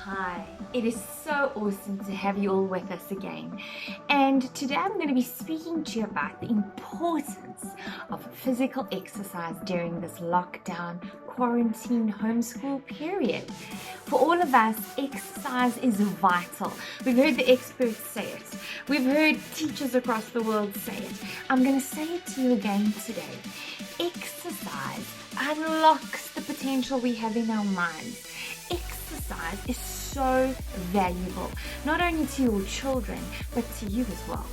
Hi, it is so awesome to have you all with us again. And today I'm going to be speaking to you about the importance of physical exercise during this lockdown, quarantine, homeschool period. For all of us, exercise is vital. We've heard the experts say it. We've heard teachers across the world say it. I'm going to say it to you again today. Exercise unlocks the potential we have in our minds. Exercise is so valuable, not only to your children, but to you as well.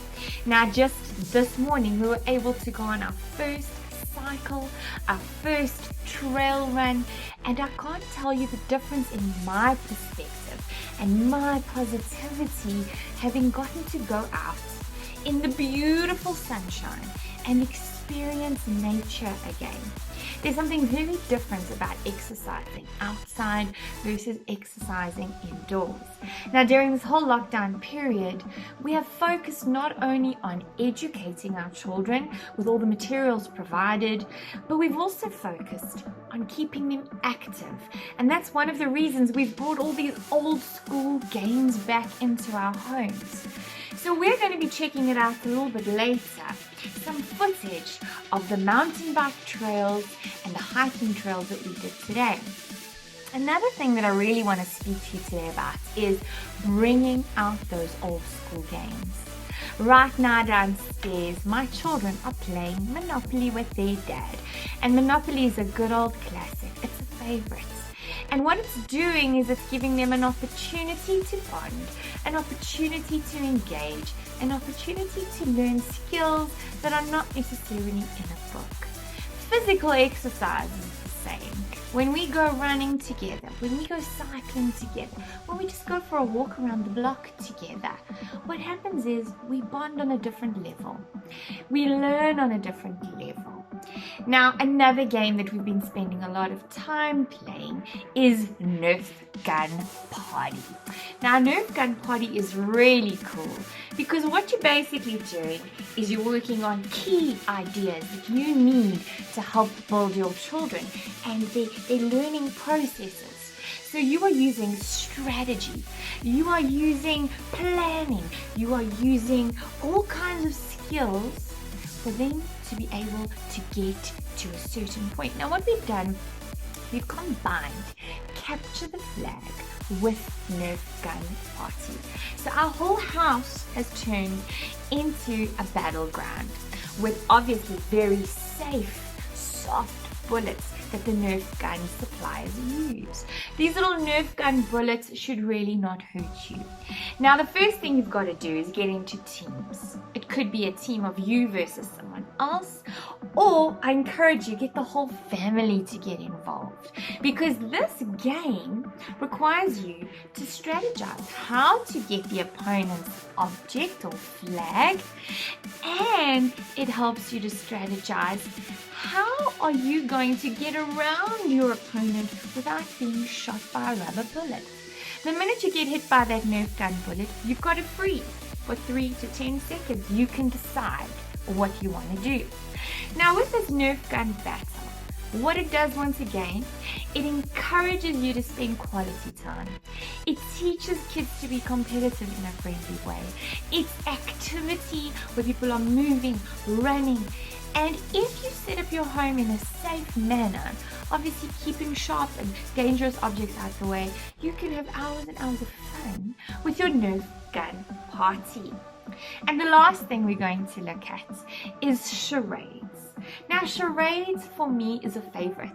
Now, just this morning, we were able to go on our first cycle, our first trail run, and I can't tell you the difference in my perspective and my positivity having gotten to go out in the beautiful sunshine and experience nature again. There's something very different about exercising outside versus exercising indoors. Now, during this whole lockdown period, we have focused not only on educating our children with all the materials provided, but we've also focused on keeping them active. And that's one of the reasons we've brought all these old school games back into our homes. So we're going to be checking it out a little bit later, some footage of the mountain bike trails and the hiking trails that we did today. Another thing that I really want to speak to you today about is bringing out those old school games. Right now downstairs, my children are playing Monopoly with their dad. And Monopoly is a good old classic. It's a favorite. And what it's doing is it's giving them an opportunity to bond, an opportunity to engage, an opportunity to learn skills that are not necessarily in a book. Physical exercise is the same. When we go running together, when we go cycling together, when we just go for a walk around the block together, what happens is we bond on a different level. We learn on a different level. Now, another game that we've been spending a lot of time playing is Nerf Gun Party. Now, Nerf Gun Party is really cool because what you're basically doing is you're working on key ideas that you need to help build your children and their learning processes. So you are using strategy, you are using planning, you are using all kinds of skills for them to be able to get to a certain point. Now what we've done, we've combined Capture the Flag with Nerf Gun Party. So our whole house has turned into a battleground with obviously very safe, soft bullets that the Nerf gun suppliers use. These little Nerf gun bullets should really not hurt you. Now the first thing you've got to do is get into teams. It could be a team of you versus someone else, or I encourage you, get the whole family to get involved, because this game requires you to strategize how to get the opponent's object or flag, and it helps you to strategize how are you going to get around your opponent without being shot by a rubber bullet. The minute you get hit by that Nerf gun bullet, you've got to freeze for 3 to 10 seconds. You can decide what you want to do. Now with this Nerf gun battle, what it does once again, it encourages you to spend quality time. It teaches kids to be competitive in a friendly way. It's activity where people are moving, running. And if you set up your home in a safe manner, obviously keeping sharp and dangerous objects out the way, you can have hours and hours of fun with your Nerf Gun Party. And the last thing we're going to look at is charades. Now, charades for me is a favorite.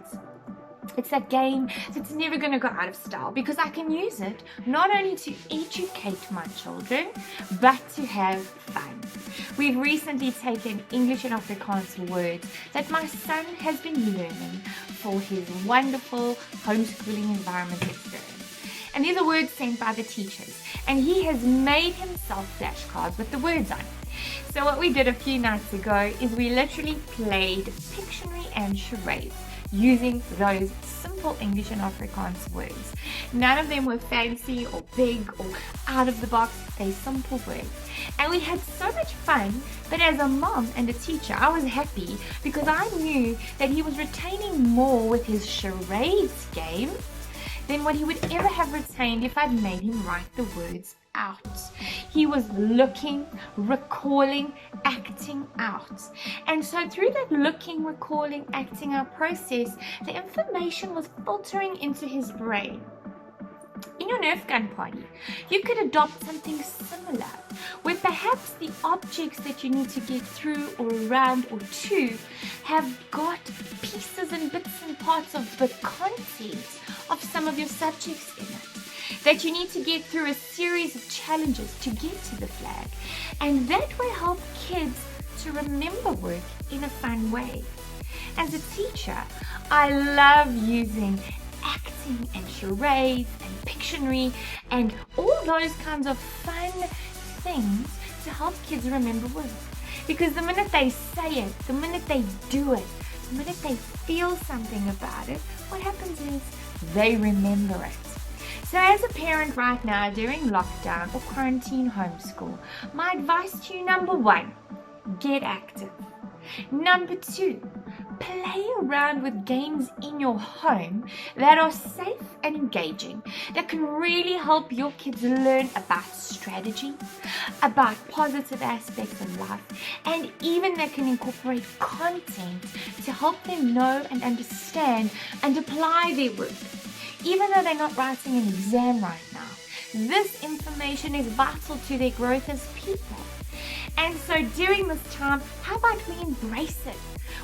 It's a game that's never going to go out of style because I can use it not only to educate my children, but to have fun. We've recently taken English and Afrikaans words that my son has been learning for his wonderful homeschooling environment experience. And these are words sent by the teachers. And he has made himself flashcards with the words on. So what we did a few nights ago is we literally played Pictionary and charades using those simple English and Afrikaans words. None of them were fancy or big or out of the box. They're simple words. And we had so much fun, but as a mom and a teacher, I was happy because I knew that he was retaining more with his charades game than what he would ever have retained if I'd made him write the words out. He was looking, recalling, acting out. And so through that looking, recalling, acting out process, the information was filtering into his brain. In your Nerf gun party, you could adopt something similar, where perhaps the objects that you need to get through or around or to have got pieces and bits and parts of the content of some of your subjects in it, that you need to get through a series of challenges to get to the flag, and that will help kids to remember work in a fun way. As a teacher, I love using acting and charades and Pictionary and all those kinds of fun things to help kids remember words. Because the minute they say it, the minute they do it, the minute they feel something about it, what happens is they remember it. So as a parent right now during lockdown or quarantine homeschool, my advice to you, number 1, get active. Number 2, play around with games in your home that are safe and engaging, that can really help your kids learn about strategy, about positive aspects of life, and even that can incorporate content to help them know and understand and apply their work, even though they're not writing an exam right now. This information is vital to their growth as people. And so during this time, how about we embrace it?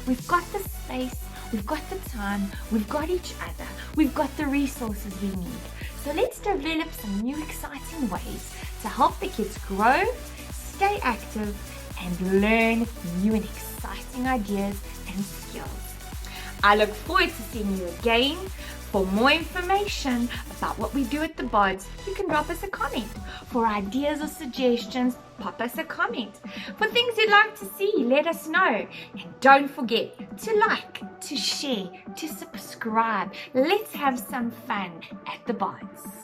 We've got the space, we've got the time, we've got each other, we've got the resources we need. So let's develop some new exciting ways to help the kids grow, stay active, and learn new and exciting ideas and skills. I look forward to seeing you again. For more information about what we do at the BODS, you can drop us a comment. For ideas or suggestions, pop us a comment. For things you'd like to see, let us know. And don't forget to like, to share, to subscribe. Let's have some fun at the BODS.